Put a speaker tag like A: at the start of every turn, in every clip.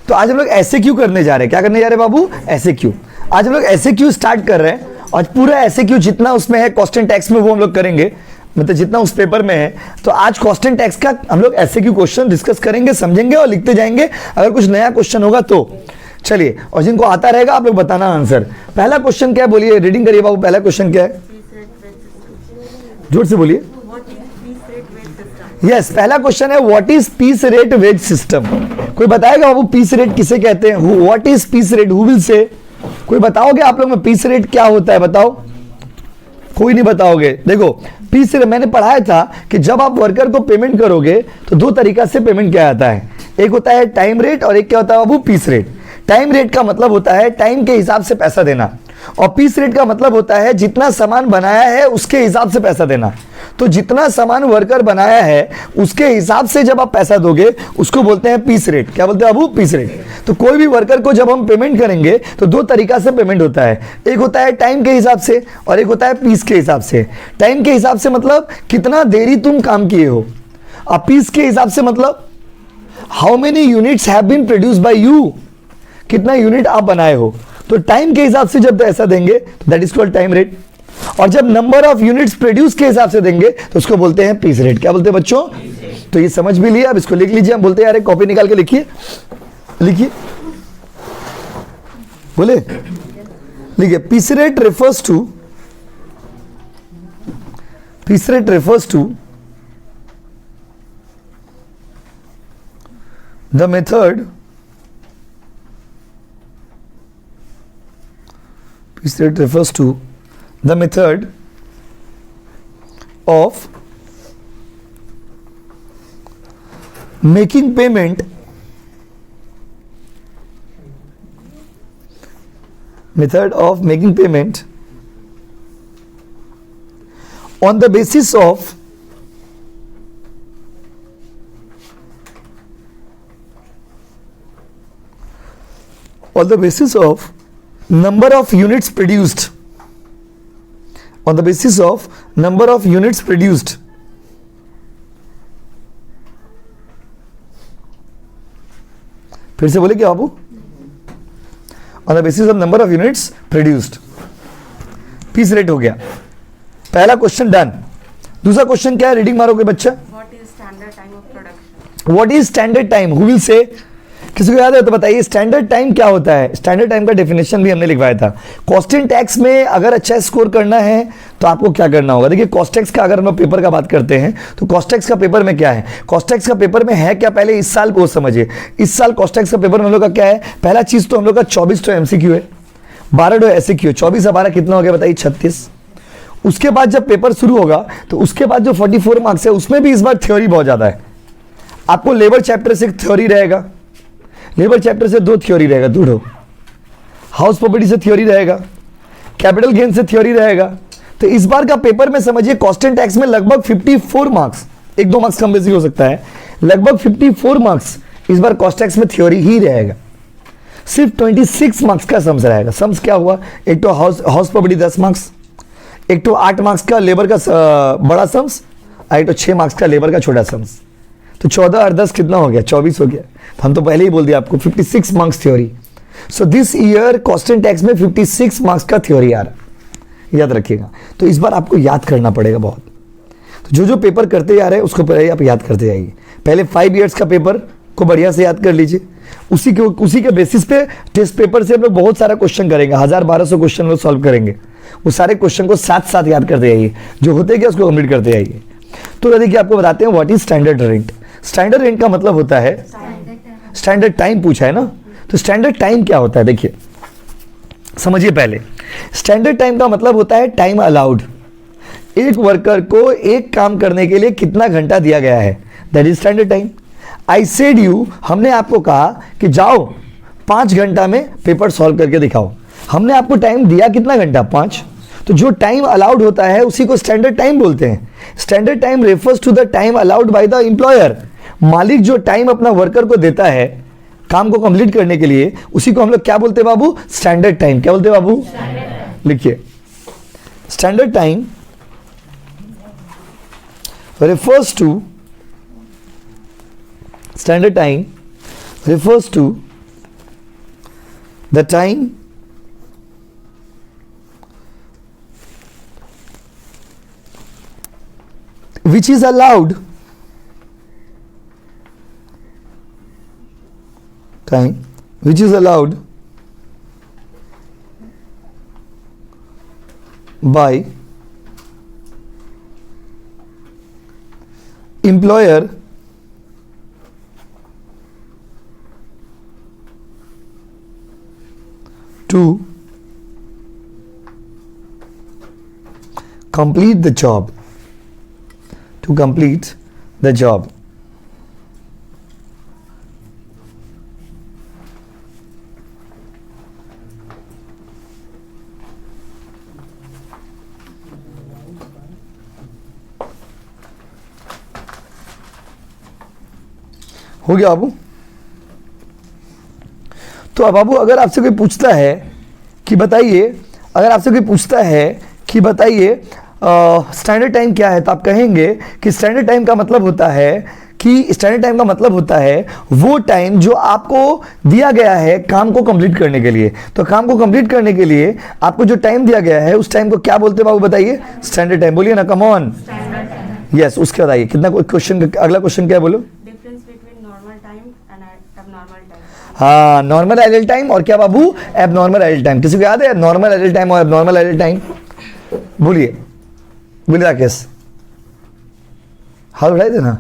A: तो आज हम लोग ऐसे क्यों करने जा रहे हैं, क्या करने जा रहे हैं बाबू, ऐसे क्यों। आज हम लोग ऐसे क्यों स्टार्ट कर रहे हैं, आज पूरा ऐसे क्यों जितना उसमें है कॉस्ट एंड टैक्स में वो हम लोग करेंगे, मतलब जितना उस पेपर में है। तो आज कॉस्ट एंड टैक्स का हम लोग ऐसे क्यों क्वेश्चन डिस्कस करेंगे, समझेंगे और लिखते जाएंगे। अगर कुछ नया क्वेश्चन होगा तो चलिए, और जिनको आता रहेगा आप लोग बताना आंसर। पहला क्वेश्चन क्या है बोलिए, रीडिंग करिए बाबू। पहला क्वेश्चन क्या है, जोर से बोलिए। यस, पहला क्वेश्चन है what is piece rate wage system. कोई बताएगा बाबू पीस रेट किसे कहते हैं, what is piece rate, who will say. कोई बताओगे आप लोग में पीस रेट क्या होता है, बताओ। कोई नहीं बताओगे। देखो पीस रेट मैंने पढ़ाया था कि जब आप वर्कर को पेमेंट करोगे तो दो तरीका से पेमेंट किया जाता है, एक होता है टाइम रेट और एक क्या होता है बाबू, पीस रेट। टाइम रेट का मतलब होता है टाइम के हिसाब से पैसा देना, और पीस रेट का मतलब होता है जितना सामान बनाया है उसके हिसाब से पैसा देना। तो जितना सामान वर्कर बनाया है उसके हिसाब से जब आप पैसा दोगे उसको बोलते हैं पीस रेट। क्या बोलते हैं बाबू, पीस रेट। तो कोई भी वर्कर को जब हम पेमेंट करेंगे तो दो तरीका से पेमेंट होता है, एक होता है टाइम के हिसाब से और एक होता है पीस के हिसाब से। टाइम के हिसाब से मतलब कितना देरी तुम काम किए हो, और पीस के हिसाब से मतलब how many units have been produce by you, कितना यूनिट आप बनाए हो। तो टाइम के हिसाब से जब ऐसा देंगे तो that is called time rate, और जब नंबर ऑफ यूनिट्स प्रोड्यूस के हिसाब से देंगे तो उसको बोलते हैं पीस रेट। क्या बोलते हैं बच्चों, तो ये समझ भी लिया। अब इसको लिख लीजिए। हम बोलते हैं यार एक कॉपी निकाल के लिखिए, लिखिए, बोले लिखिए। Piece rate refers to, piece rate refers to the method, piece rate refers to the method of making payment on the basis of number of units produced, on the basis of number of units produced, फिर से बोले क्या बाबू, on the basis of number of units produced। Piece rate हो गया, पहला question done. दूसरा question क्या है, रीडिंग मारोगे बच्चा।
B: What is standard time of production?
A: What is standard time? Who will say? किसी को याद है तो बताइए स्टैंडर्ड टाइम क्या होता है। स्टैंडर्ड टाइम का डेफिनेशन भी हमने लिखवाया था। कॉस्ट एंड टैक्स में अगर अच्छा स्कोर करना है तो आपको क्या करना होगा, देखिए कॉस्ट टैक्स का अगर हम पेपर का बात करते हैं तो कॉस्ट टैक्स का पेपर में क्या है, कॉस्ट टैक्स का पेपर में है क्या, पहले इस साल को समझिए। इस साल कॉस्ट टैक्स का पेपर में हम लोग का क्या है, पहला चीज तो हम लोग का 24 तो एमसीक्यू है, 12 तो एसक्यू है। 24 12 कितना हो गया बताइए, 36। उसके बाद जब पेपर शुरू होगा तो उसके बाद जो 44 मार्क्स है उसमें भी इस बार थ्योरी बहुत ज्यादा है। आपको लेबर चैप्टर से थ्योरी रहेगा, लेबर चैप्टर से 2 थ्योरी रहेगा, दूढ़ो। हाउस प्रॉपर्टी से थ्योरी रहेगा, कैपिटल गेन से थ्योरी रहेगा। तो इस बार का पेपर में समझिए कॉस्ट एंड टैक्स में लगभग 54 मार्क्स, 1-2 मार्क्स कम बेसी हो सकता है, लगभग 54 मार्क्स इस बार कॉस्ट टैक्स में थ्योरी ही रहेगा। सिर्फ 26 मार्क्स का सम्स रहेगा। सम्स क्या हुआ, एक तो हाउस प्रॉपर्टी 10 मार्क्स, एक तो 8 मार्क्स का लेबर का बड़ा सम्स, एक तो 6 मार्क्स का लेबर का छोटा सम्स। तो 14 और 10 कितना हो गया, 24 हो गया। तो हम तो पहले ही बोल दिया आपको 56 marks theory. So this year cost and tax में 56 मार्क्स का थ्योरी आ रहा, याद रखिएगा। तो इस बार आपको याद करना पड़ेगा बहुत। तो जो जो पेपर करते जा रहे हैं उसको पहले आप याद करते जाइए। पहले 5 ईयर्स का पेपर को बढ़िया से याद कर लीजिए, उसी के बेसिस पे टेस्ट पेपर से हम लोग बहुत सारा क्वेश्चन करेंगे, 1000-1200 क्वेश्चन लोग सॉल्व करेंगे। वो सारे क्वेश्चन को साथ साथ याद करते जाइए, जो होते क्या उसको कंप्लीट करते जाइए। तो देखिए आपको बताते हैं what is standard rent. Standard rent का मतलब होता है, स्टैंडर्ड टाइम पूछा है ना, तो स्टैंडर्ड टाइम क्या होता है देखिए समझिए। पहले स्टैंडर्ड टाइम का मतलब होता है टाइम अलाउड, एक वर्कर को एक काम करने के लिए कितना घंटा दिया गया है, that is standard time. I said you, हमने आपको कहा कि जाओ 5 घंटा में पेपर सॉल्व करके दिखाओ। हमने आपको टाइम दिया कितना घंटा, 5। तो जो टाइम अलाउड होता है उसी को स्टैंडर्ड टाइम बोलते हैं। Standard time refers to the time allowed by the employer. मालिक जो टाइम अपना वर्कर को देता है काम को कंप्लीट करने के लिए, उसी को हम लोग क्या बोलते हैं बाबू, स्टैंडर्ड टाइम। क्या बोलते हैं बाबू, लिखिए। Standard time refers to the time which is allowed time which is allowed by employer to complete the job. To complete the job. हो गया बाबू? तो अब बाबू अगर आपसे कोई पूछता है कि बताइए, अगर आपसे कोई पूछता है कि बताइए स्टैंडर्ड टाइम क्या है, तो आप कहेंगे कि स्टैंडर्ड टाइम का मतलब होता है कि स्टैंडर्ड टाइम का मतलब होता है वो टाइम जो आपको दिया गया है काम को कंप्लीट करने के लिए। तो काम को कंप्लीट करने के लिए आपको जो टाइम दिया गया है उस टाइम को क्या बोलते हैं बाबू बताइए? Standard time. बोलिए ना, कम ऑन। यस, उसके बताइए कितना क्वेश्चन, अगला क्वेश्चन क्या है बोलो?
B: Difference between normal time and abnormal time.
A: हाँ, नॉर्मल आइडल टाइम और क्या बाबू? Abnormal idle time. किसी को याद है नॉर्मल आइडल टाइम और एबनॉर्मल आइडल टाइम? बोलिए, बोलिए राकेश, हाथ उठाई देना।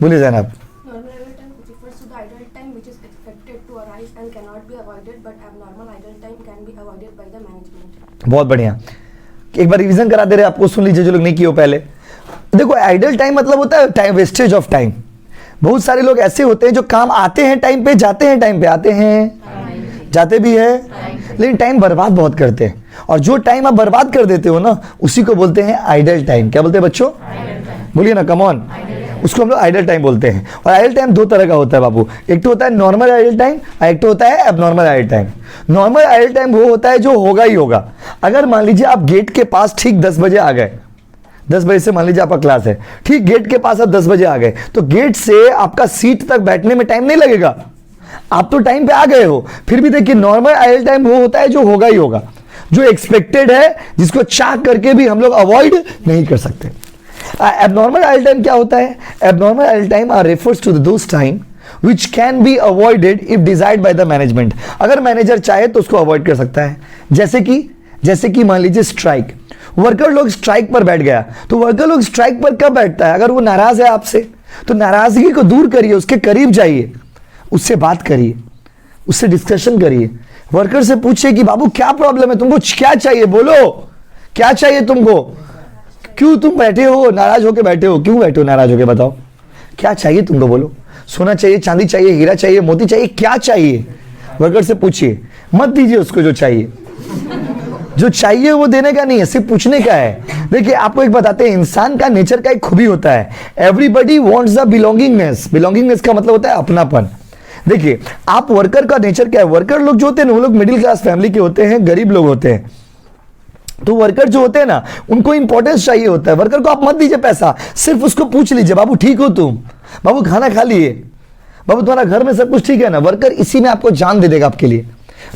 A: बोलिए Zainab.
C: Normal idle time refers to the idle time which is expected to arise and cannot be avoided, but abnormal idle time can be avoided by the management.
A: बहुत बढ़िया, एक बार रिवीजन करा दे रहे आपको, सुन लीजिए जो लोग नहीं किए हो पहले। देखो आइडल टाइम मतलब होता है टाइम, वेस्टेज ऑफ टाइम। बहुत सारे लोग ऐसे होते हैं जो काम आते हैं टाइम पे, जाते हैं टाइम पे, आते हैं जाते भी है, लेकिन टाइम बर्बाद बहुत करते हैं। और जो टाइम आप बर्बाद कर देते हो ना उसी को बोलते हैं आइडल टाइम। क्या बोलते हैं बच्चों? बोलिए ना, कम ऑन। उसको हम लोग आइडल टाइम बोलते हैं। और आइडल टाइम दो तरह का होता है बाबू, एक तो होता है नॉर्मल आइडल टाइम और एक तो होता है abnormal idle time. Normal idle time वो होता है जो होगा ही होगा। अगर मान लीजिए आप गेट के पास ठीक 10 बजे आ गए, 10 बजे से मान लीजिए आपका क्लास है, ठीक गेट के पास आप 10 बजे आ गए, तो गेट से आपका सीट तक बैठने में टाइम नहीं लगेगा, आप तो टाइम पे आ गए हो। फिर भी देखिए नॉर्मल आइडल टाइम वो होता है जो होगा ही होगा, जो एक्सपेक्टेड है, जिसको चाह करके भी हम लोग अवॉइड नहीं कर सकते। एबनॉर्मल आइडल टाइम क्या होता है? Abnormal idle time are refers to those time which can be avoided if desired by the management। अगर मैनेजर चाहे तो उसको अवॉइड कर सकता है। जैसे कि मान लीजिए स्ट्राइक, वर्कर लोग स्ट्राइक पर बैठ गया, तो वर्कर लोग स्ट्राइक पर कब बैठता है? अगर वो नाराज है आपसे तो नाराजगी को दूर करिए, उसके करीब जाइए, उससे बात करिए, उससे डिस्कशन करिए, वर्कर से पूछिए कि बाबू क्या प्रॉब्लम है, तुमको क्या चाहिए, बोलो क्या चाहिए तुमको, क्यों तुम बैठे हो नाराज होके बैठे हो, क्यों बैठे हो नाराज होके, बताओ क्या चाहिए तुमको, बोलो। सोना चाहिए, चांदी चाहिए, हीरा चाहिए, मोती चाहिए, क्या चाहिए? वर्कर से पूछिए, मत दीजिए उसको जो चाहिए। जो चाहिए वो देने का नहीं है, सिर्फ पूछने का है। देखिए आपको एक बताते हैं, इंसान का नेचर का एक खूबी होता है, everybody wants the belongingness. Belongingness का मतलब होता है अपनापन। देखिए आप वर्कर का नेचर क्या है, वर्कर लोग जो होते हैं ना वो लोग मिडिल क्लास फैमिली के होते हैं, गरीब लोग होते हैं। तो वर्कर जो होते हैं ना उनको इंपॉर्टेंस चाहिए होता है। वर्कर को आप मत दीजिए पैसा, सिर्फ उसको पूछ लीजिए, बाबू ठीक हो तुम, बाबू खाना खा लिए, बाबू तुम्हारा घर में सब कुछ ठीक है ना। वर्कर इसी में आपको जान दे देगा आपके लिए।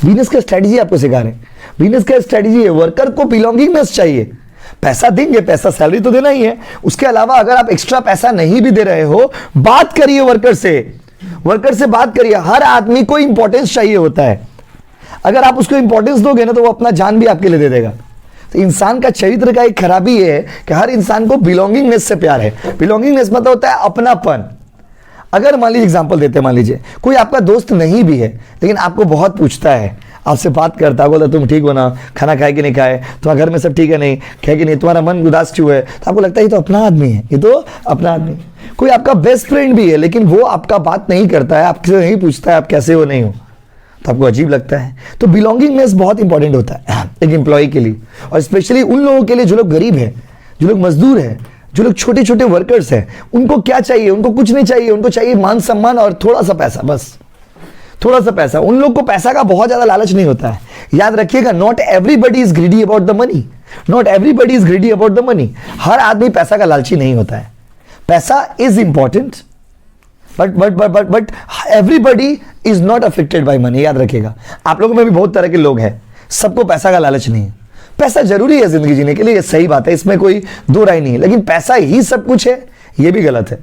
A: बिजनेस का स्ट्रेटजी आपको सिखा रहे हैं, बिजनेस का स्ट्रेटजी है, वर्कर को बिलोंगिंगनेस चाहिए। पैसा देंगे, पैसा सैलरी तो देना ही है, उसके अलावा अगर आप एक्स्ट्रा पैसा नहीं भी दे रहे हो, बात करिए वर्कर से, वर्कर से बात करिए। हर आदमी को इंपॉर्टेंस चाहिए होता है, अगर आप उसको इंपॉर्टेंस दोगे ना तो वो अपना जान भी आपके लिए दे देगा। तो इंसान का चरित्र का एक खराबी है कि हर इंसान को बिलोंगिंगनेस से प्यार है। बिलोंगिंगनेस मतलब होता है अपनापन। अगर मान लीजिए एग्जांपल देते हैं, मान लीजिए कोई आपका दोस्त नहीं भी है लेकिन आपको बहुत पूछता है, आपसे बात करता है, बोलता तुम ठीक हो ना, खाना खाए कि नहीं खाए, तुम्हारे घर में सब ठीक है नहीं, खाए कि नहीं, तुम्हारा मन उदास क्यों है, तो आपको लगता है ये तो अपना आदमी है, ये तो अपना आदमी। कोई आपका बेस्ट फ्रेंड भी है लेकिन वो आपका बात नहीं करता है, आपसे नहीं पूछता है आप कैसे हो नहीं हो, तो आपको अजीब लगता है। तो बिलोंगिंगनेस बहुत इंपॉर्टेंट होता है एक एम्प्लॉय के लिए, और स्पेशली उन लोगों के लिए जो लोग गरीब हैं, जो लोग मजदूर हैं, जो लोग छोटे छोटे वर्कर्स हैं। उनको क्या चाहिए? उनको कुछ नहीं चाहिए, उनको चाहिए मान सम्मान और थोड़ा सा पैसा, बस थोड़ा सा पैसा। उन लोग को पैसा का बहुत ज्यादा लालच नहीं होता है। याद रखिएगा, not everybody is greedy about the money, not everybody is greedy about the money. हर आदमी पैसा का लालची नहीं होता है। पैसा is important but everybody is not affected by money, याद रखिएगा। आप लोगों में भी बहुत तरह के लोग हैं, सबको पैसा का लालच नहीं है। पैसा जरूरी है जिंदगी जीने के लिए, ये सही बात है, इसमें कोई दो राय नहीं है, लेकिन पैसा ही सब कुछ है ये भी गलत है।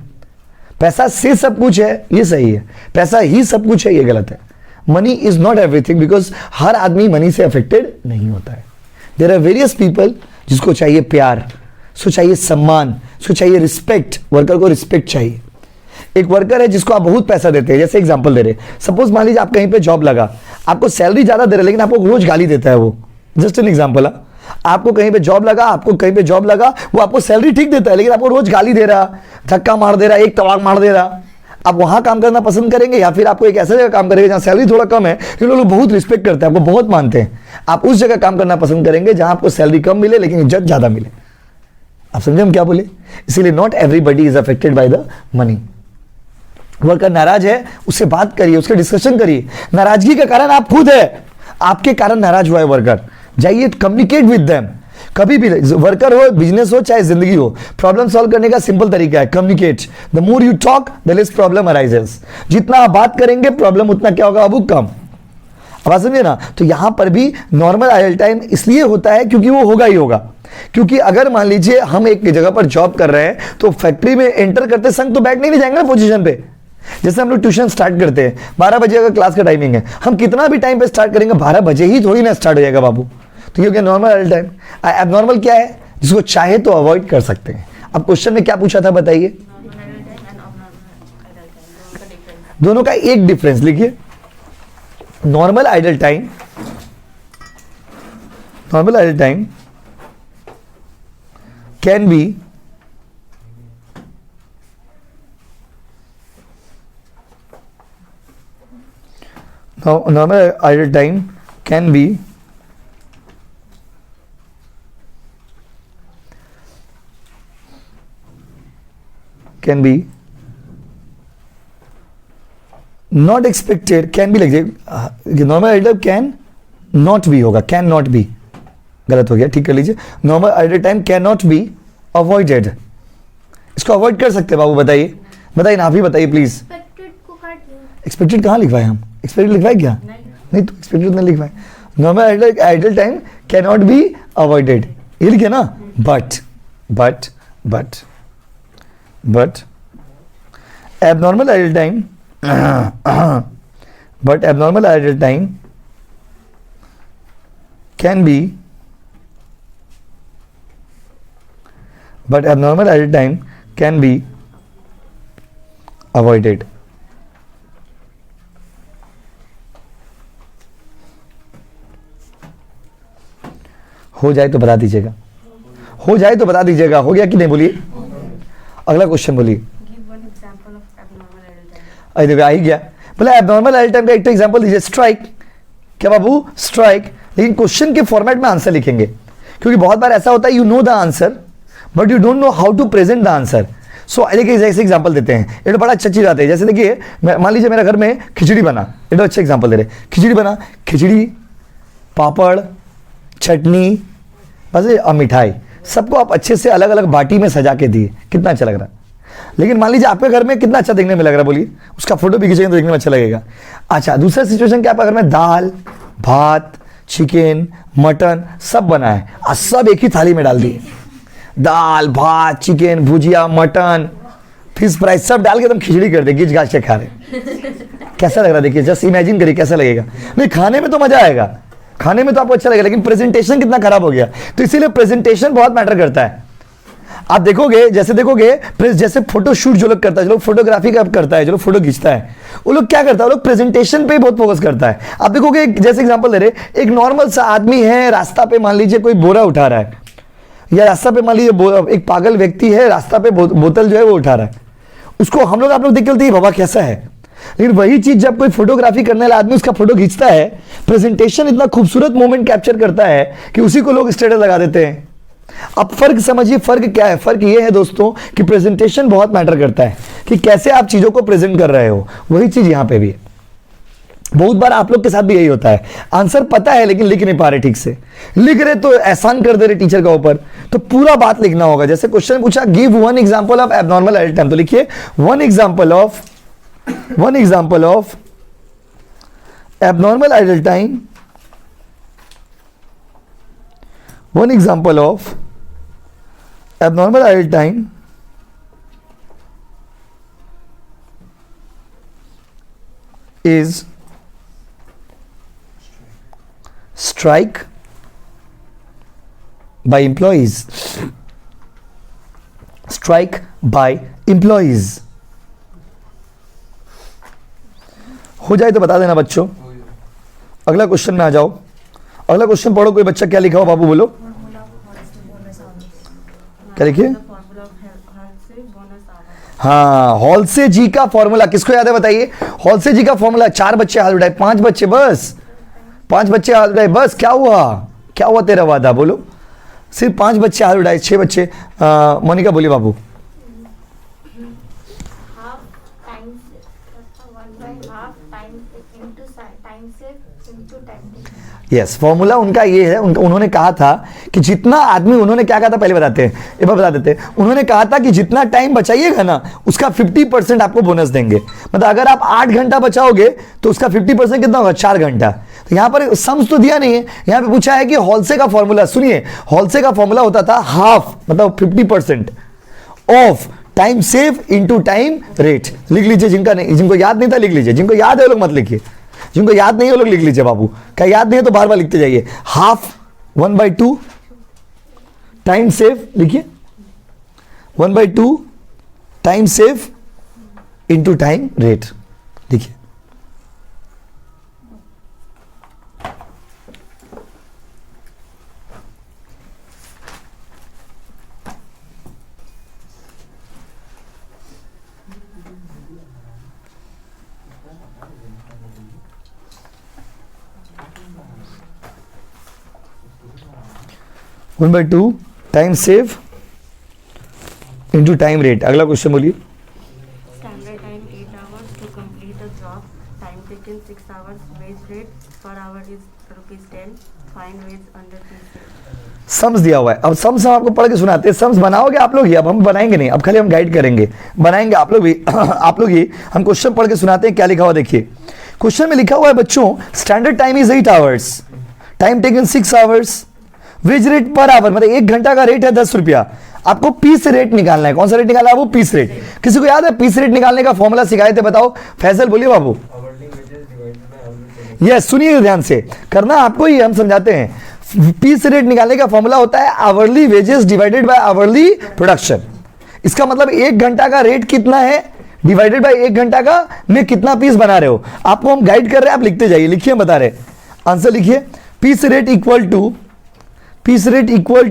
A: पैसा से सब कुछ है ये सही है, पैसा ही सब कुछ है ये गलत है। Money is not everything, because हर आदमी मनी से अफेक्टेड नहीं होता है। देयर आर वेरियस पीपल जिसको चाहिए प्यार, उसको चाहिए सम्मान, उसको चाहिए रिस्पेक्ट। वर्कर को रिस्पेक्ट चाहिए। एक वर्कर है जिसको आप बहुत पैसा देते हैं, जैसे एग्जांपल दे रहे, सपोज मान लीजिए आप कहीं पे जॉब लगा, आपको सैलरी ज्यादा दे रहे लेकिन आपको रोज गाली देता है वो, जस्ट एन एग्जांपल। आपको कहीं पे जॉब लगा, वो आपको सैलरी ठीक देता है लेकिन आपको रोज गाली दे रहा, धक्का मार दे रहा, एक तवाक मार दे रहा। आप वहां काम करना पसंद करेंगे या फिर आपको एक ऐसा जगह काम करेंगे जहां सैलरी थोड़ा कम है लेकिन लोग बहुत रिस्पेक्ट करते हैं, आपको बहुत मानते हैं, आप उस जगह काम करना पसंद करेंगे जहां आपको सैलरी कम मिले लेकिन इज्जत ज्यादा मिले। आप समझे हम क्या बोले? इसीलिए not everybody is affected by the money. Worker नाराज है, उससे बात करिए, उसके डिस्कशन करिए। नाराजगी का कारण आप खुद है, आपके कारण नाराज हुआ है वर्कर, जाइए कम्युनिकेट विद देम। कभी भी वर्कर हो, बिजनेस हो, चाहे जिंदगी हो, प्रॉब्लम सॉल्व करने का सिंपल तरीका है communicate. The more you talk the less problem arises. जितना आप बात करेंगे प्रॉब्लम उतना क्या होगा बाबू, कम। अब समझिए ना, तो यहां पर भी नॉर्मल आइडल टाइम इसलिए होता है क्योंकि वो होगा ही होगा। क्योंकि अगर मान लीजिए हम एक जगह पर जॉब कर रहे हैं तो फैक्ट्री में एंटर करते संग तो बैठ नहीं जाएंगे ना पोजीशन पे। जैसे हम लोग ट्यूशन स्टार्ट करते हैं 12 बजे अगर क्लास का टाइमिंग है, हम कितना भी टाइम पे स्टार्ट करेंगे 12 बजे ही थोड़ी ना स्टार्ट हो जाएगा बाबू। तो ये हो गया नॉर्मल आइडल टाइम। एबनॉर्मल क्या है? जिसको चाहे तो अवॉइड कर सकते हैं। अब क्वेश्चन में क्या पूछा था बताइए? दोनों का एक डिफरेंस लिखिए। Normal idle time can be normal idle time can be not expected, can be like normal idle can not be होगा, can not be गलत हो गया, ठीक कर लीजिए। normal idle time cannot be avoided, इसको अवॉइड कर सकते हैं बाबू? बताइए ना, आप ही बताइए प्लीज। एक्सपेक्टेड कहाँ लिखवाए हम? एक्सपेक्टेड लिखवाए क्या? नहीं तो एक्सपेक्टेड नहीं लिखवाए। Normal idle time can not be avoided, ये लिखे ना। But abnormal idle time can be, abnormal idle time can be avoided। हो जाए तो बता दीजिएगा, हो जाए तो बता दीजिएगा। हो गया कि नहीं बोलिए? अगला क्वेश्चन बोलिए।
B: Give one example of abnormal idle time.
A: अरे देखो आ ही गया। बोले एबनॉर्मल आइडल टाइम का एक तो एग्जांपल दीजिए, स्ट्राइक। क्या बाबू? स्ट्राइक। लेकिन क्वेश्चन के फॉर्मेट में आंसर लिखेंगे, क्योंकि बहुत बार ऐसा होता है you know the answer but you don't know how to present the answer. So देखिए जैसे एग्जांपल देते हैं, ये तो बड़ा अच्छा चीज आती है। जैसे देखिए मान लीजिए मेरा घर में खिचड़ी बना, ये तो अच्छा एग्जांपल दे रहे, खिचड़ी बना, खिचड़ी, पापड़, चटनी, बस और मिठाई, सबको आप अच्छे से अलग अलग बाटी में सजा के दिए, कितना अच्छा लग रहा है। लेकिन मान लीजिए आपके घर में कितना अच्छा देखने में लग रहा है, बोलिए? उसका फोटो भी खींचेंगे तो देखने में अच्छा लगेगा। अच्छा, दूसरा सिचुएशन क्या, आपके घर में दाल, भात, चिकन, मटन सब बना है और सब एक ही थाली में डाल दिए। दाल, भात, चिकन, भुजिया, मटन, फिश फ्राई सब डाल के एकदम खिचड़ी कर दे, गिज गाज के खा रहे। कैसा लग रहा है? देखिए जस्ट इमेजिन करिए कैसा लगेगा। नहीं, खाने में तो मजा आएगा, खाने में तो आपको अच्छा लगेगा, लेकिन प्रेजेंटेशन कितना खराब हो गया। तो इसीलिए प्रेजेंटेशन बहुत मैटर करता है। आप देखोगे, जैसे फोटो शूट जो लोग करता है, जो लोग फोटोग्राफी का करता है, जो लोग फोटो खींचता है, वो लोग क्या करता है? वो लोग प्रेजेंटेशन पे बहुत फोकस करता है। आप देखोगे जैसे एग्जांपल दे रहे, एक नॉर्मल सा आदमी है, रास्ता पे मान लीजिए कोई बोरा उठा रहा है, या रास्ता पे मान लीजिए एक पागल व्यक्ति है, रास्ता पे बोतल जो है वो उठा रहा है, उसको हम लोग आप लोग देख के बोलते हैं बाबा कैसा है। लेकिन वही चीज जब कोई फोटोग्राफी करने वाला आदमी उसका फोटो खींचता है, प्रेजेंटेशन इतना खूबसूरत मोमेंट कैप्चर करता है कि उसी को लोग स्टेटस लगा देते हैं। अब फर्क समझिए, फर्क क्या है? फर्क ये है दोस्तों कि प्रेजेंटेशन बहुत मैटर करता है, कि कैसे आप चीजों को प्रेजेंट कर रहे हो। वही चीज यहां पे भी है। बहुत बार आप लोग के साथ भी यही होता है, आंसर पता है लेकिन लिख नहीं पा रहे ठीक से, लिख रहे तो एहसान कर दे रहे टीचर का ऊपर, तो पूरा बात लिखना होगा। जैसे क्वेश्चन पूछा, give one example of abnormal idle time, तो लिखिए one example of one example of abnormal idle time, one example of abnormal idle time is strike by employees. Strike by employees. हो जाए तो बता देना बच्चों. अगला क्वेश्चन में आ जाओ. अगला क्वेश्चन पढ़ो. कोई बच्चा क्या लिखा हो बाबू बोलो. क्या लिखिए. हाँ, हॉलसे जी का फॉर्मूला किसको याद है बताइए. हॉलसे जी का फॉर्मूला. 4 बच्चे हाथ उठाए. 5 बच्चे बस. 5 बच्चे हाथ उठाए बस. क्या हुआ, क्या हुआ तेरा वादा बोलो. सिर्फ 5 बच्चे हाथ उठाए. 6 बच्चे. मोनिका बोलिए बाबू. यस, फॉर्मूला उनका ये है. उन्होंने कहा था कि जितना आदमी, उन्होंने क्या कहा था पहले बताते हैं, एक बार बता देते हैं. उन्होंने कहा था कि जितना टाइम बचाइएगा ना उसका 50% आपको बोनस देंगे. मतलब अगर आप 8 घंटा बचाओगे तो उसका 50% कितना होगा, 4 घंटा. तो यहाँ पर सम्स तो दिया नहीं है. यहाँ पे पूछा है कि हॉलसे का फॉर्मूला. सुनिए, हॉलसे का फॉर्मूला होता था हाफ, मतलब 50% of time save into time rate. लिख लीजिए. जिनको याद नहीं था लिख लीजिए. जिनको याद है वो लोग मत लिखिए. जिनको याद नहीं है वो लोग लिख लीजिए बाबू. क्या याद नहीं है तो बार बार लिखते जाइए. Half 1/2 time save. लिखिए 1/2 time save into time rate. लिखिए. One by two time save into time rate. अगला क्वेश्चन बोलिए.
B: Standard time 8 hours to complete a job. Time taken 6 hours. Wage rate per hour is ₹10. Fine wage under P6.
A: Sums दिया हुआ है. अब sums हम आपको पढ़ के सुनाते हैं. सम्स बनाओगे आप लोग ही. अब हम बनाएंगे नहीं, अब खाली हम गाइड करेंगे. बनाएंगे आप लोग भी. आप लोग ही. हम क्वेश्चन पढ़ के सुनाते हैं. क्या लिखा हुआ देखिए. क्वेश्चन में लिखा हुआ है बच्चों, standard time is 8 hours. Time taken 6 hours. Wage rate per hour, मतलब 1 घंटा का रेट है 10 रुपया. आपको पीस रेट निकालना है. कौन सा रेट निकालना है? वो पीस रेट. किसी को याद है पीस रेट निकालने का फॉर्मूला सिखाए थे? बताओ. फैसल बोलिए बाबू. यस, सुनिए ध्यान से. करना आपको ही, हम समझाते हैं. पीस रेट निकालने का फॉर्मूला होता है hourly wages divided by hourly production. इसका मतलब 1 घंटा का रेट कितना है डिवाइडेड बाय 1 घंटा का में कितना पीस बना रहे हो. आपको हम गाइड कर रहे हैं, आप लिखते जाइए. लिखिए, हम बता रहे. आंसर लिखिए. Piece rate equal to Piece rate equal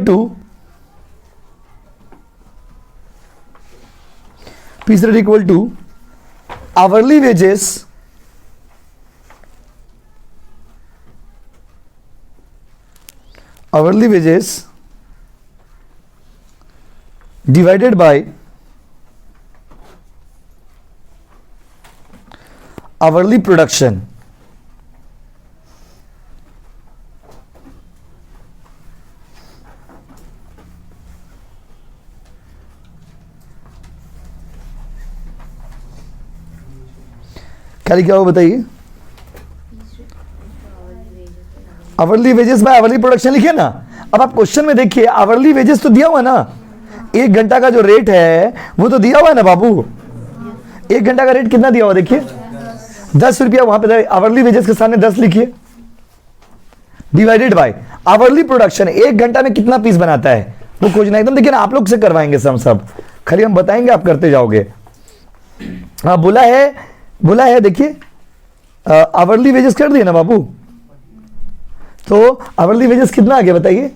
A: to hourly wages divided by hourly production. क्या लिखा हुआ बताइए. Hourly wages by hourly production लिखिए ना. अब आप क्वेश्चन में देखिए, आवरली वेजेस तो दिया हुआ ना. 1 घंटा का जो रेट है वो तो दिया हुआ है ना बाबू. 1 घंटा का रेट कितना दिया हुआ देखिए, 10 रुपया. वहां पे आवरली वेजेस के सामने 10 लिखिए. Divided by hourly production. 1 घंटा में कितना पीस बनाता है वो खोजना. एकदम देखिए ना, आप लोग से करवाएंगे सब. खाली हम बताएंगे, आप करते जाओगे. हाँ, बोला है देखिए. आवरली वेजेस कर दिए ना बाबू. तो आवरली वेजेस कितना आ गया बताइए.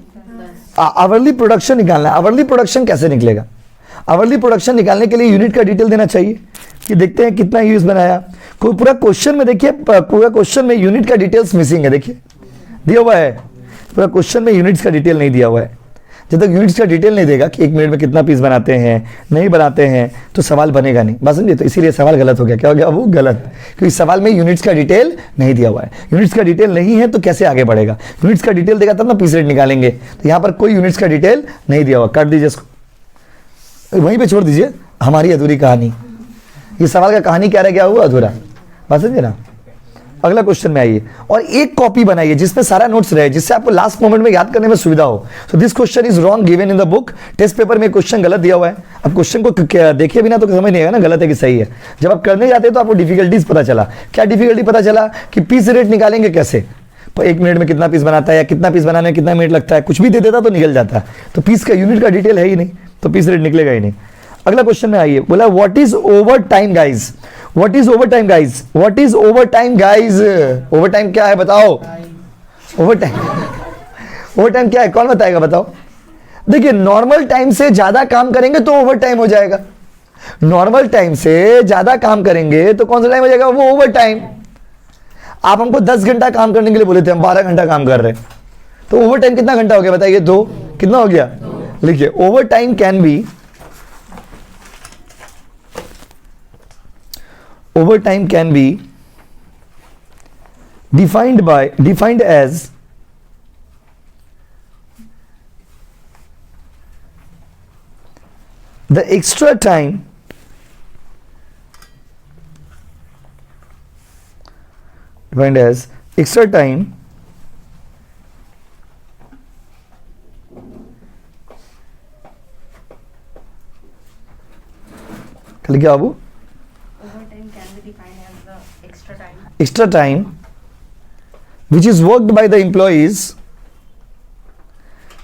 A: आवरली प्रोडक्शन निकालना है. आवरली प्रोडक्शन कैसे निकलेगा? आवरली प्रोडक्शन निकालने के लिए यूनिट का डिटेल देना चाहिए कि देखते हैं कितना यूज बनाया. कोई पूरा क्वेश्चन में देखिए, पूरा क्वेश्चन में यूनिट का डिटेल्स मिसिंग है. देखिए दिया हुआ है पूरा क्वेश्चन में, यूनिट्स का डिटेल नहीं दिया हुआ है. जब तक यूनिट्स का डिटेल नहीं देगा कि 1 मिनट में कितना पीस बनाते हैं, नहीं बनाते हैं, तो सवाल बनेगा नहीं. बात समझिए. तो इसीलिए सवाल गलत हो गया. क्या हो गया वो? गलत. क्योंकि सवाल में यूनिट्स का डिटेल नहीं दिया हुआ है. यूनिट्स का डिटेल नहीं है तो कैसे आगे बढ़ेगा? यूनिट्स का डिटेल देगा तब ना पीस रेट निकालेंगे. तो यहाँ पर कोई यूनिट्स का डिटेल नहीं दिया हुआ. काट दीजिए इसको, वहीं पे छोड़ दीजिए. हमारी अधूरी कहानी. ये सवाल का कहानी क्या रह गया हुआ अधूरा, बात समझे ना। अगला क्वेश्चन में आइए और एक कॉपी बनाइए जिसमें सारा नोट्स रहे, जिससे आपको लास्ट मोमेंट में याद करने में सुविधा हो। So this question is wrong given in the book. Test paper में क्वेश्चन गलत दिया हुआ है। अब क्वेश्चन को देखिए बिना तो समझ नहीं आएगा ना गलत है कि सही है। जब आप करने जाते हैं तो आपको डिफिकल्टीज पता चला। क्या डिफिकल्टी पता चला कि पीस रेट निकालेंगे कैसे, तो 1 मिनट में कितना पीस बनाता है या कितना पीस बनाने में कितना मिनट लगता है, कुछ भी दे देता तो निकल जाता है। तो पीस का यूनिट का डिटेल है ही नहीं, तो पीस रेट निकलेगा ही नहीं। अगला क्वेश्चन में आइए, बोला what is over time guys, what is over time guys, what is over time guys. Over time क्या है बताओ, ओवर टाइम, ओवर टाइम क्या है कौन बताएगा बताओ। देखिए नॉर्मल टाइम से ज्यादा काम करेंगे तो ओवर टाइम हो जाएगा, नॉर्मल टाइम से ज्यादा काम करेंगे तो कौन सा टाइम हो जाएगा, वो ओवर टाइम। आप हमको 10 घंटा काम करने के लिए बोले थे, हम 12 घंटा काम कर रहे हैं, तो ओवर टाइम कितना घंटा हो गया बताइए, 2, कितना हो गया। लिखिए over time can be, overtime can be defined as the extra time defined as extra time कल क्या बाबू, extra time which is worked by the employees,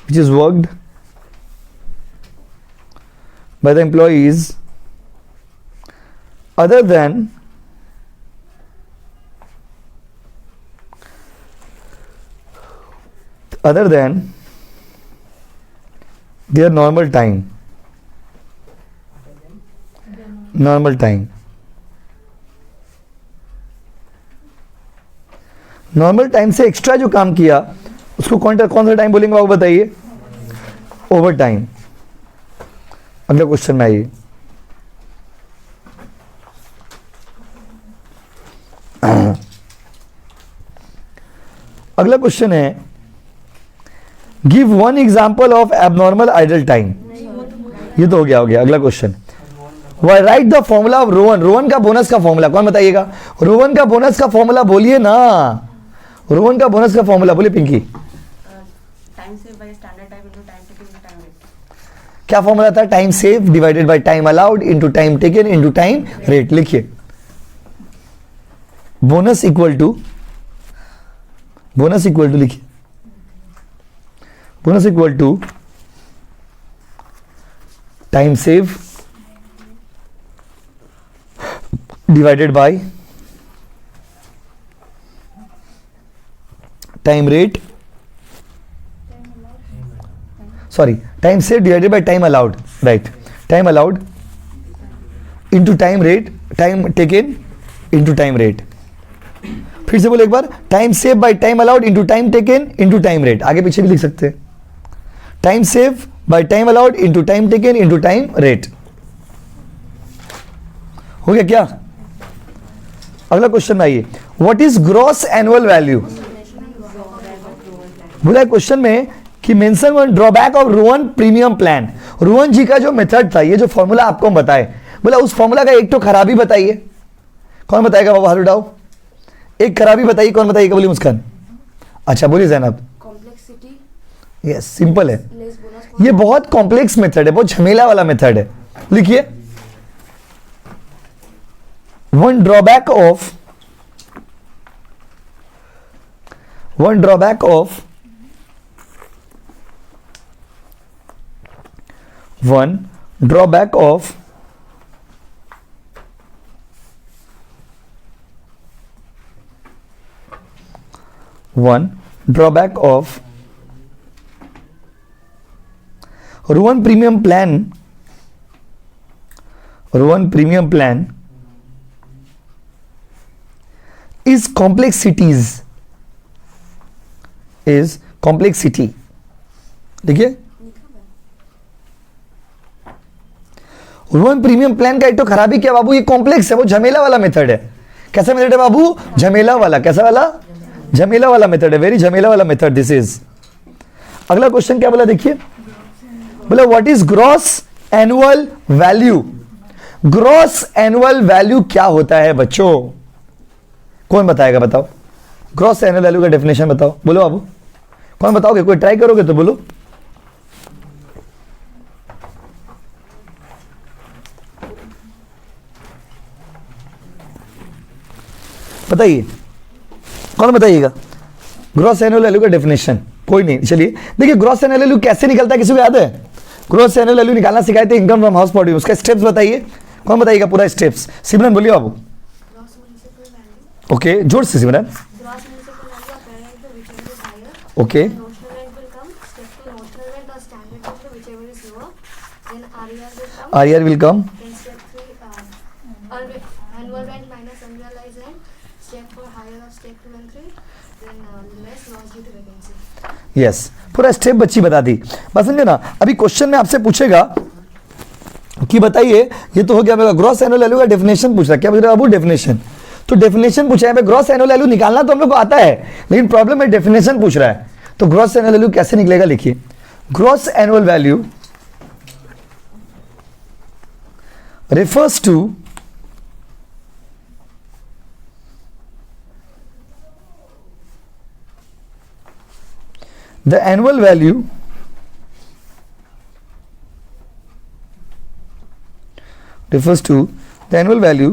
A: which is worked by the employees other than their normal time, normal time से extra जो काम किया उसको कौन सा time बोलेंगे वो बताइए, ओवर टाइम। अगला क्वेश्चन में आइए, अगला क्वेश्चन है give 1 example of abnormal idle time. ये तो हो गया। अगला question, right the formula of Rowan. Rowan का बोनस का फॉर्मूला कौन बताइएगा, रोवन का बोनस का फॉर्मूला बोलिए ना, रोवन का बोनस का फॉर्मूला बोलिए Pinky.
B: Time save by standard time into time taken into time rate.
A: क्या फॉर्मूला था, time save divided by time allowed into time taken into time rate. लिखिए बोनस इक्वल टू लिखिए bonus equal to time save divided by time rate, sorry time save divided by time allowed, right, time allowed into time rate, time taken into time rate. फिर से बोले एक बार, time save by time allowed into time taken into time rate. आगे पीछे भी लिख सकते हैं, time save by time allowed into time taken into time rate. हो गया क्या। अगला क्वेश्चन में आइए, what is gross annual value. बोला क्वेश्चन में कि mention one drawback of Rowan premium plan. Rowan ji का जो मेथड था, ये जो फॉर्मूला आपको बताए, बोला उस फॉर्मूला का एक तो खराबी बताइए। कौन बताएगा बाबा, हाथ उठाओ। एक खराबी बताइए, कौन बताइएगा, बोलिए मुस्कान। अच्छा बोलिए जैनब।
C: कॉम्प्लेक्सिटी,
A: यस सिंपल है,
C: लेस बोनस।
A: ये बहुत कॉम्प्लेक्स मेथड है, बहुत झमेला वाला मेथड है। लिखिए one drawback of one drawback of Rowan premium plan is complexity। देखिए रोवन प्रीमियम प्लान का एक तो खराबी क्या बाबू, ये कॉम्प्लेक्स है, वो झमेला वाला मेथड है। कैसा मेथड है बाबू, झमेला वाला। कैसा वाला, झमेला वाला मेथड है, वेरी झमेला वाला मेथड दिस इज। अगला क्वेश्चन क्या बोला देखिए, बोला what is gross annual value. Gross annual value क्या होता है बच्चों? कौन बताएगा? बताओ, ग्रॉस एनुअल वैल्यू का डेफिनेशन बताओ, बोलो बाबू, कौन बताओगे? कोई ट्राई करोगे तो बोलो। बताइए, कौन बताइएगा ग्रॉस एनुअल वैल्यू का डेफिनेशन? कोई नहीं, चलिए देखिए, ग्रॉस एनुअल वैल्यू कैसे निकलता है, किसी को याद है? ग्रॉस एनुअल वैल्यू निकालना सिखाए थे इनकम फ्रॉम हाउस प्रॉड्यूस, उसका स्टेप्स बताइए, कौन बताइएगा पूरा स्टेप्स? सिमरन बोलिए बाबू।
C: Gross municipal value.
A: ओके, जोर से सिमरन।
C: Gross municipal value of rent, whichever is higher.
A: Okay,
C: Then notional rent will come. Step to notional rent or standard rent, whichever is lower. Then RER will come.
A: R will come.
C: Then step 3, annual rent minus unrealized rent. Step 4, higher of step 2 and 3. Then less loss due to vacancy.
A: Yes, पूरा step बच्ची बता दी, बस समझे ना? अभी question में आपसे पूछेगा कि बताइए, ये तो हो गया मेरा ग्रॉस एनुअल वैल्यू का डेफिनेशन पूछ रहा है, क्या पूछ रहा है बाबू? डेफिनेशन। तो डेफिनेशन पूछा है, ग्रॉस एनुअल वैल्यू निकालना तो हम लोग को आता है, लेकिन प्रॉब्लम है डेफिनेशन पूछ रहा है। तो ग्रॉस एनुअल वैल्यू कैसे निकलेगा, लिखिए, gross annual value refers to the annual value refers to the annual value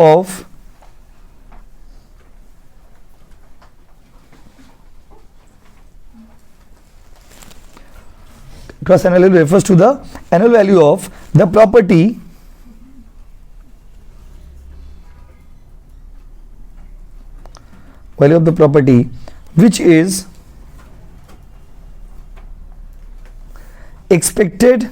A: of gross annual value refers to the annual value of the property value of the property which is expected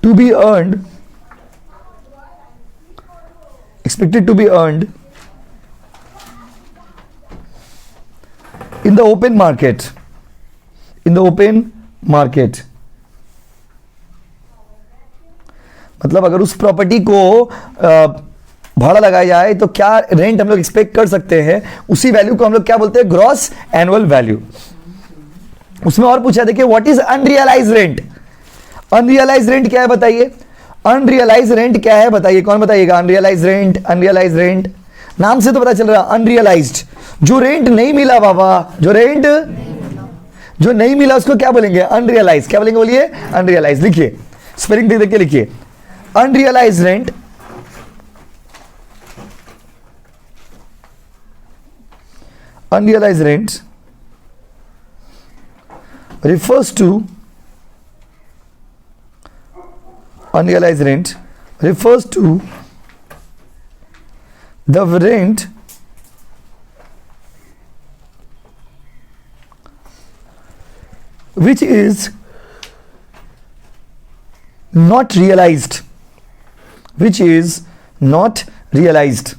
A: to be earned in the open market, मतलब अगर उस property को भाड़ा लगाया जाए तो क्या rent हम लोग एक्सपेक्ट कर सकते हैं, उसी वैल्यू को हम लोग क्या बोलते हैं? Gross annual value. उसमें और पूछा, देखिए, what is unrealise rent? Unrealise rent क्या है बताइए? अनरियलाइज रेंट क्या है बताइए, कौन बताइएगा? अनरियलाइज रेंट नाम से तो पता चल रहा है, अनरियलाइज्ड, जो रेंट नहीं मिला बाबा, जो नहीं मिला उसको क्या बोलेंगे? अनरियलाइज। क्या बोलेंगे बोलिए? अनरियलाइज। लिखिए, स्पेलिंग देख के लिखिए, unrealise rent refers to the rent which is not realized,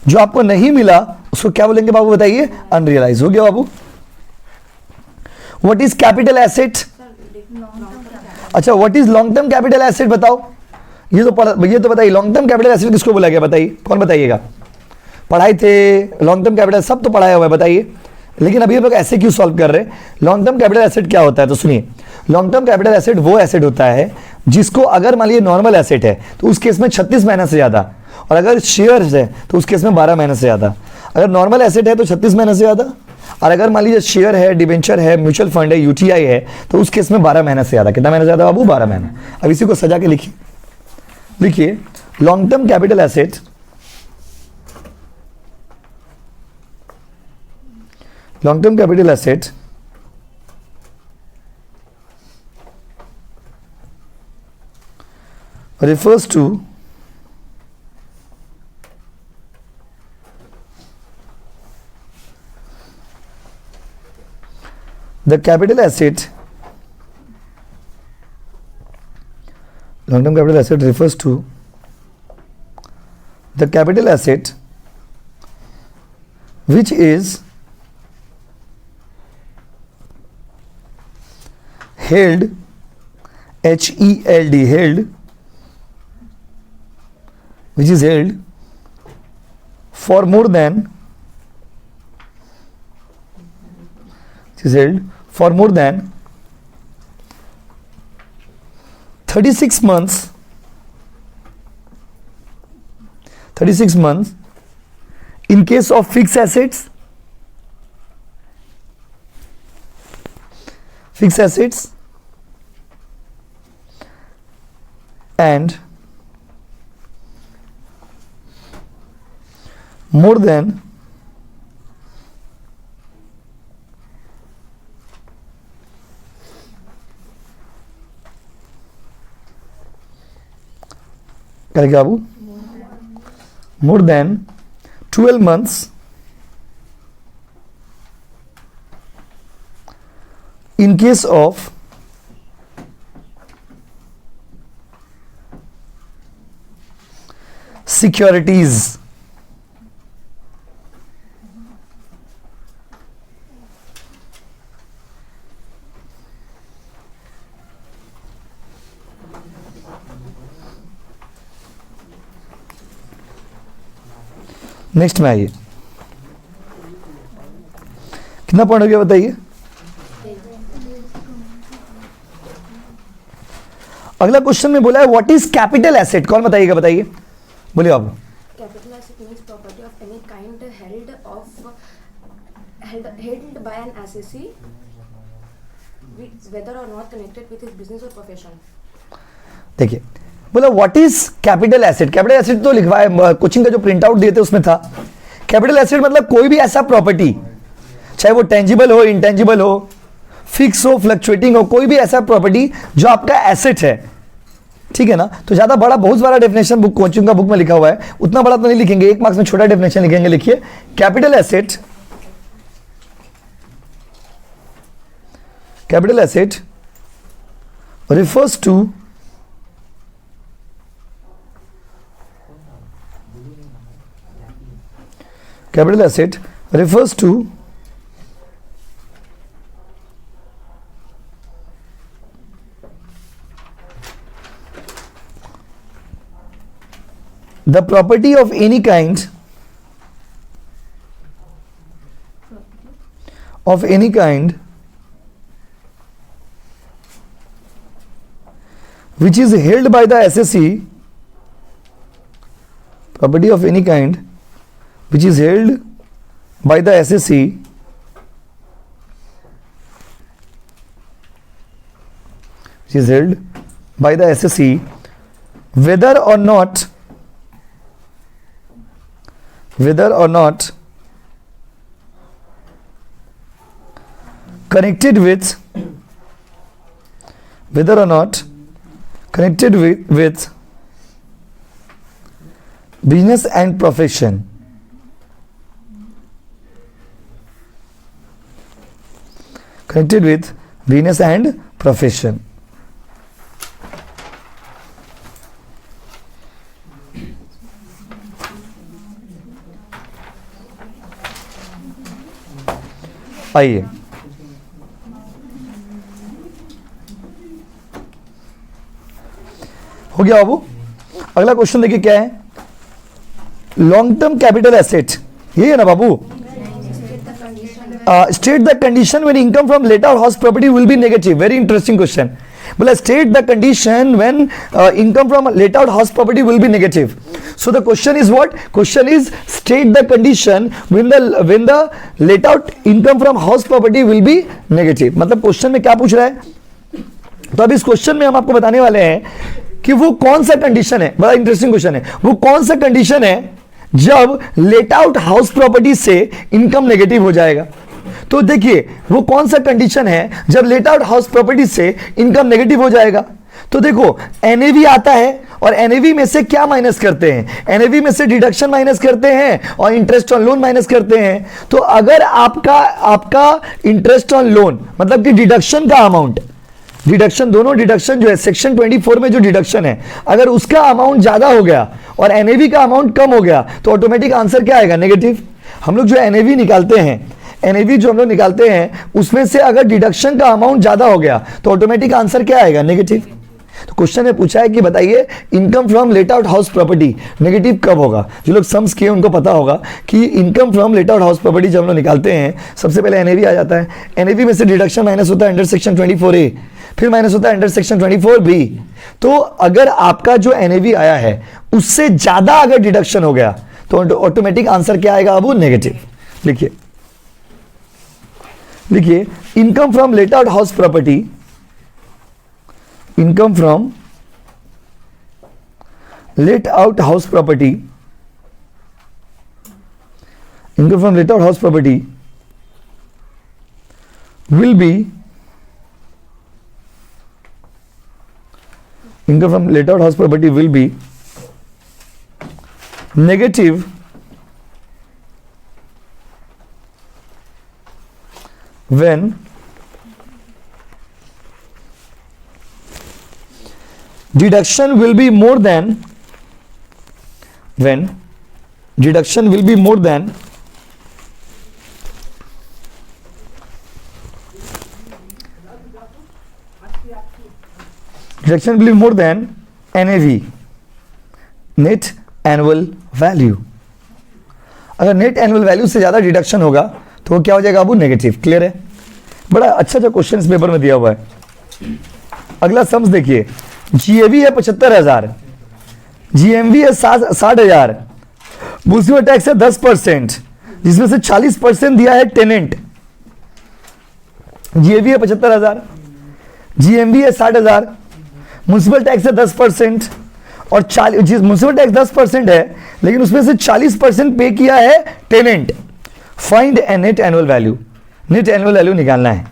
A: जो आपको नहीं मिला उसको क्या बोलेंगे बाबू बताइए? अनरियलाइज। हो गया बाबू। What is capital asset? अच्छा, what is long term capital asset बताओ? ये तो बताइए, लॉन्ग टर्म कैपिटल एसेट किसको बोला गया बताइए, कौन बताइएगा? पढ़ाई थे लॉन्ग टर्म कैपिटल, सब तो पढ़ाया हुआ है, बताइए। लेकिन अभी हम लोग ऐसे क्यों सॉल्व कर रहे हैं? लॉन्ग टर्म कैपिटल एसेट क्या होता है? तो सुनिए, लॉन्ग टर्म कैपिटल एसेट वो एसेट होता है जिसको अगर मान लीजिए नॉर्मल एसेट है तो उस केस में 36 महीने से ज़्यादा, और अगर शेयर्स है तो उस केस में 12 महीने से ज़्यादा। अगर नॉर्मल एसेट है तो 36 महीने से ज़्यादा, और अगर मान लीजिए शेयर है, डिबेंचर है, म्यूचुअल फंड है, यूटीआई है, तो उस केस में 12 महीने से ज़्यादा। कितना महीने से ज़्यादा बाबू? 12 महीने। अब इसी को सजा के लिखिए, long term capital asset refers to the capital asset, long-term capital asset refers to the capital asset which is held HELD, held, which is held for more than, which is held for more than 36 months, 36 months in case of fixed assets, fixed assets and more than क्या लिखा बाबू, more than 12 months in case of securities, next में आइए, कितना point हो गया बताइए। अगला question में बोला है व्हाट इज कैपिटल एसेट, कौन बताइएगा, बताइए, बोलिए आप।
D: Capital asset means property of any kind held by an assessee, whether or not connected with his business or profession.
A: देखिए बोला what is capital asset, capital asset तो लिखवा है, कोचिंग का जो प्रिंट आउट दिए थे उसमें था। कैपिटल एसेट मतलब कोई भी ऐसा प्रॉपर्टी, चाहे वो टेंजिबल हो, इंटेंजिबल हो, फिक्स हो, फ्लक्चुएटिंग हो, कोई भी ऐसा प्रॉपर्टी जो आपका एसेट है, ठीक है ना। तो ज्यादा बड़ा, बहुत बड़ा डेफिनेशन बुक, कोचिंग का बुक में लिखा हुआ है, उतना बड़ा तो नहीं लिखेंगे, एक मार्क्स में छोटा डेफिनेशन लिखेंगे। लिखिए capital asset, capital asset refers to capital asset refers to the property of any kind which is held by the assessee, property of any kind which is held by the assessee whether or not connected with business and profession, connected with business and profession। आइए हो गया बाबू। अगला question देखिए क्या है, long term capital asset, यही है ना बाबू। State the condition when income from let out house property will be negative. Very interesting question. बोला state the condition when income from let out house property will be negative. So the question is what, question is state the condition when the let out income from house property will be negative. मतलब question में क्या पूछ रहा है, तो अब इस question में हम आपको बताने वाले हैं कि वो कौन सा कंडीशन है, बड़ा इंटरेस्टिंग क्वेश्चन है, वो कौन सा कंडीशन है जब लेट आउट हाउस प्रॉपर्टी से इनकम नेगेटिव हो जाएगा। तो देखिए वो कौन सा कंडीशन है जब लेट आउट हाउस प्रॉपर्टी से इनकम नेगेटिव हो जाएगा। तो देखो एनएवी आता है और एनएवी में से क्या माइनस करते हैं, एनएवी में से डिडक्शन माइनस करते हैं और इंटरेस्ट ऑन लोन माइनस करते हैं। तो अगर आपका इंटरेस्ट ऑन लोन मतलब कि डिडक्शन का अमाउंट, डिडक्शन दोनों डिडक्शन जो है सेक्शन 24 में जो डिडक्शन है, अगर उसका अमाउंट ज्यादा हो गया और एनएवी का अमाउंट कम हो गया तो ऑटोमेटिक आंसर क्या आएगा, नेगेटिव। हम लोग जो एनएवी निकालते हैं, एनएवी जो हम लोग निकालते हैं उसमें से अगर डिडक्शन का अमाउंट ज्यादा हो गया तो ऑटोमेटिक आंसर क्या आएगा, नेगेटिव। तो क्वेश्चन में पूछा है कि बताइए income from let out house property negative कब होगा। जो लोग सम्स किए उनको पता होगा कि income from let out house property जब हम लोग निकालते हैं सबसे पहले एनएवी आ जाता है, एनएवी में से डिडक्शन माइनस होता है अंडर सेक्शन 24A, फिर माइनस होता है अंडर सेक्शन 24B। तो अगर आपका जो एनएवी आया है उससे ज्यादा अगर डिडक्शन हो गया तो ऑटोमेटिक आंसर क्या आएगा अब नेगेटिव। लिखिए लिखिए income from let out house property, income from let out house property, income from let out house property will B, income from let out house property will B negative when deduction will be more than, when deduction will be more than deduction will be more than NAV, net annual value. अगर net annual value से ज्यादा deduction होगा तो वो क्या हो जाएगा, अब नेगेटिव। क्लियर है? बड़ा अच्छा जो क्वेश्चन इस पेपर में दिया हुआ है। अगला सम्स देखिए, जीएवी है 75,000, जीएमवी है 60,000, म्युनिसिपल टैक्स है 10%, जिसमें से 40% दिया है टेनेंट। जीएवी है 75,000, जीएमवी है 60,000, म्युनिसिपल टैक्स है 10%, और म्युनिसिपल टैक्स 10% है लेकिन उसमें से 40% पे किया है tenant. Find a net annual value, net annual value निकालना है।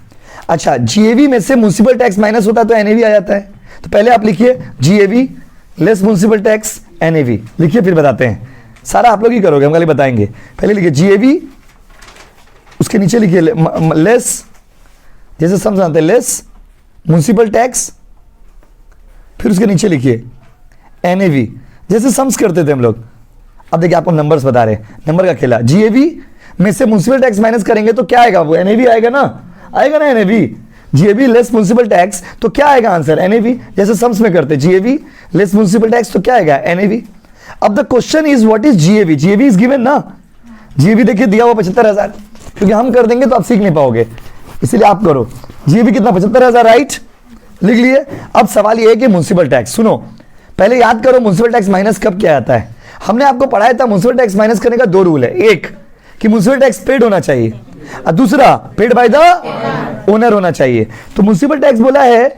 A: अच्छा, जीएवी में से म्युनिसिपल टैक्स माइनस होता है तो एनएवी आ जाता है। तो पहले आप लिखिए GAV less municipal tax NAV, लिखिए फिर बताते हैं। सारा आप लोग ही करोगे, हम खाली बताएंगे। पहले लिखिए जीएवी, उसके नीचे लिखिए लेस, जैसे समझाते हैं लेस म्युनिसिपल टैक्स, फिर उसके नीचे लिखिए एनएवी, जैसे सम्स करते थे हम लोग। अब देखिए आपको नंबर्स बता रहे हैं, नंबर का खेला। जीएवी में से म्युनिसिपल टैक्स माइनस करेंगे तो क्या आएगा, वो एनएवी आएगा ना, आएगा ना NAV. GAV less municipal tax तो क्या आएगा आंसर, एनएवी। जैसे सम्स में करते जीएवी लेस म्युनिसिपल टैक्स तो क्या आएगा, एनएवी। अब the question is what is GAV, GAV is given ना। जीएवी देखिए दिया हुआ 75,000, क्योंकि हम कर देंगे तो आप सीख नहीं पाओगे, इसीलिए आप करो। जीएवी कितना, 75,000, राइट, लिख लिए। अब सवाल ये है कि म्युनिसिपल टैक्स, सुनो पहले याद करो म्युनिसिपल टैक्स माइनस कब क्या आता है। हमने आपको पढ़ाया था म्युनिसिपल टैक्स माइनस करने का 2 रूल है। एक कि म्युनिसिपल टैक्स पेड होना चाहिए, और दूसरा पेड बाय द ओनर होना चाहिए। तो म्युनिसिपल टैक्स बोला है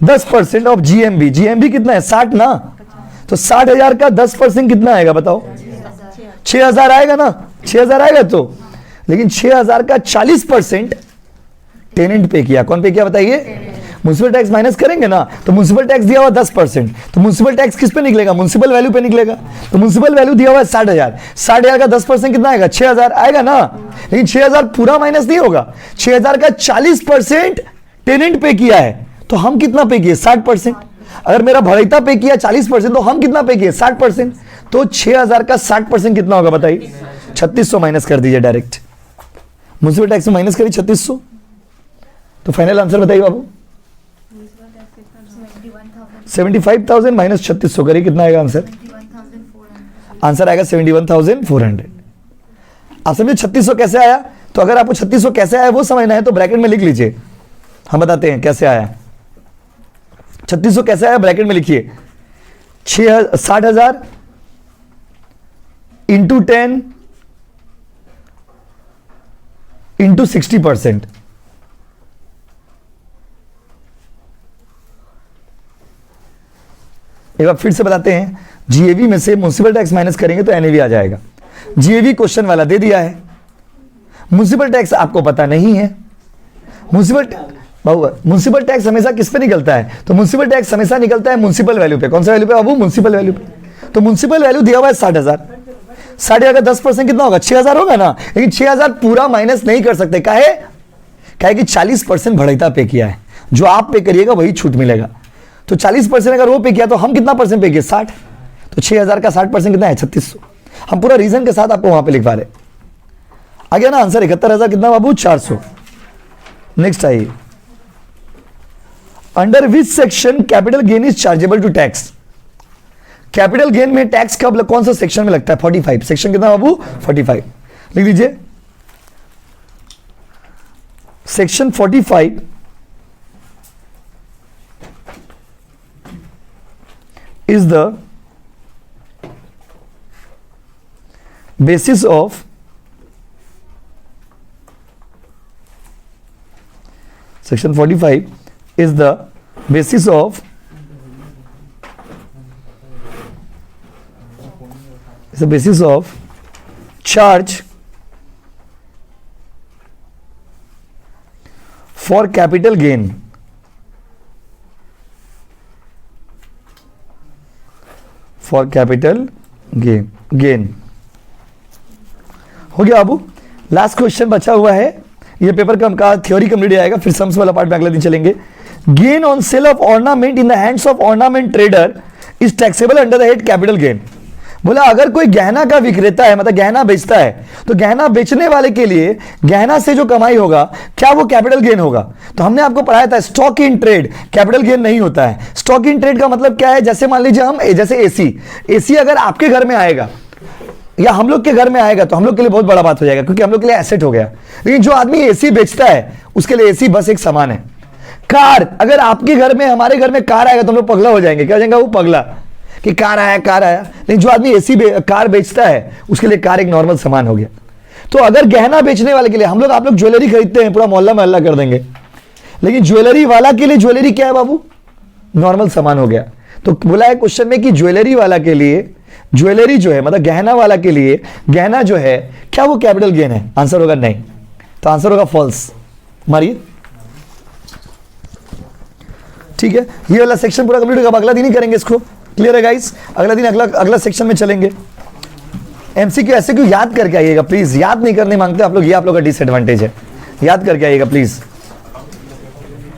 A: 10% ऑफ जीएमबी, जीएमबी कितना है 60 ना, तो 60,000 का 10% कितना आएगा बताओ, 6,000 आएगा ना, 6,000 आएगा। तो लेकिन 6,000 का 40% टेनेंट पे किया। कौन पे किया बताइए, म्युनिसिपल टैक्स माइनस करेंगे ना, तो म्युनिसिपल टैक्स दिया हुआ 10%, तो म्युनिसिपल टैक्स किस पे निकलेगा, म्युनिसिपल वैल्यू पे निकलेगा। तो म्युनिसिपल वैल्यू दिया हुआ है 60,000, 60,000 का 10% कितना आएगा, 6,000 आएगा ना। लेकिन 6,000 पूरा माइनस नहीं होगा, 6,000 का 40% टेनेंट पे किया है, तो हम कितना पे किए, 60%। अगर मेरा भड़ैता पे किया 40%, तो हम कितना पे किए, 60%। तो 6,000 का 60% कितना होगा बताइए, 3600 माइनस कर दीजिए डायरेक्ट। म्युनिसिपल टैक्स में माइनस करिए 3600, तो फाइनल आंसर बताइए बाबू। 75,000 माइनस 3600 करिए, कितना आएगा आंसर, आंसर आएगा 71,400। आप समझे 3600 कैसे आया। तो अगर आपको 3600 कैसे आया वो समझना है तो ब्रैकेट में लिख लीजिए, हम बताते हैं कैसे आया। 3600 कैसे आया, ब्रैकेट में लिखिए 60,000 इंटू 10 इंटू 60%। एक बार फिर से बताते हैं, जीएवी में से म्युनिसिपल टैक्स माइनस करेंगे तो एनएवी आ जाएगा। जीएवी क्वेश्चन वाला दे दिया है, म्युनिसिपल टैक्स आपको पता नहीं है। म्युनिसिपल टैक्स हमेशा किस पे निकलता है, तो म्युनिसिपल टैक्स हमेशा निकलता है म्युनिसिपल वैल्यू पे। कौन सा वैल्यू पे बाबू, म्युनिसिपल वैल्यू पे। तो म्युनिसिपल वैल्यू दिया हुआ है 60,000, 60,000 का 10% कितना होगा, 6,000 होगा ना। लेकिन 6,000 पूरा माइनस नहीं कर सकते, काहे कि 40% भड़ैता पे किया है, जो आप पे करिएगा वही छूट मिलेगा। तो 40% अगर वो पे किया तो हम कितना परसेंट पे किए, 60। तो 6,000 का 60% कितना है, 3600। हम पूरा रीजन के साथ आपको वहां पे लिखवा रहे। आ गया ना आंसर, 71,000 कितना बाबू, 400। नेक्स्ट आइए, under which section capital gain is chargeable to tax? Capital gain में टैक्स कब कौन सा सेक्शन में लगता है? 45। सेक्शन कितना बाबू? 45 लिख दीजिए। Section 45 is the basis of section 45 is the basis of charge for capital gain gain हो गया बाबू। लास्ट क्वेश्चन बचा हुआ है, ये पेपर का थ्योरी कंप्लीट आएगा, फिर सम्स वाला पार्ट में अगले दिन चलेंगे। Gain on sale of ornament in the hands of ornament trader is taxable under the head capital gain. बोला अगर कोई गहना का विक्रेता है, मतलब गहना बेचता है, तो गहना बेचने वाले के लिए गहना से जो कमाई होगा क्या वो कैपिटल गेन होगा? तो हमने आपको पढ़ाया था stock in trade capital gain नहीं होता है। स्टॉक इन ट्रेड का मतलब क्या है? जैसे मान लीजिए हम जैसे एसी अगर आपके घर में आएगा या हम लोग के घर में आएगा तो हम लोग के लिए बहुत बड़ा बात हो जाएगा, क्योंकि हम लोग के लिए एसेट हो गया। लेकिन जो आदमी एसी बेचता है उसके लिए एसी बस एक सामान है। कार, अगर आपके घर में हमारे घर में कार आएगा तो हम लोग पगला हो जाएंगे। क्या हो जाएगा? वो पगला कि कार आया। लेकिन जो आदमी एसी कार बेचता है उसके लिए कार एक नॉर्मल सामान हो गया। तो अगर गहना बेचने वाले के लिए हम लोग आप लोग ज्वेलरी खरीदते हैं, पूरा मोहल्ला महल्ला कर देंगे, लेकिन ज्वेलरी वाला के लिए ज्वेलरी क्या है बाबू? नॉर्मल सामान हो गया। तो बोला है क्वेश्चन में कि ज्वेलरी वाला के लिए ज्वेलरी जो है, मतलब गहना वाला के लिए गहना जो है क्या वो कैपिटल गेन है? आंसर होगा नहीं, तो आंसर होगा फॉल्स। मारिए, ठीक है। ये वाला सेक्शन पूरा कंप्लीट होगा, अगला दिन ही करेंगे इसको। क्लियर है गाइस? अगला दिन अगला सेक्शन में चलेंगे। एमसीक्यू ऐसे क्यों याद करके आइएगा प्लीज, याद नहीं करने मांगते आप लोग, ये आप लोग का डिसएडवांटेज है। याद करके आइएगा प्लीज।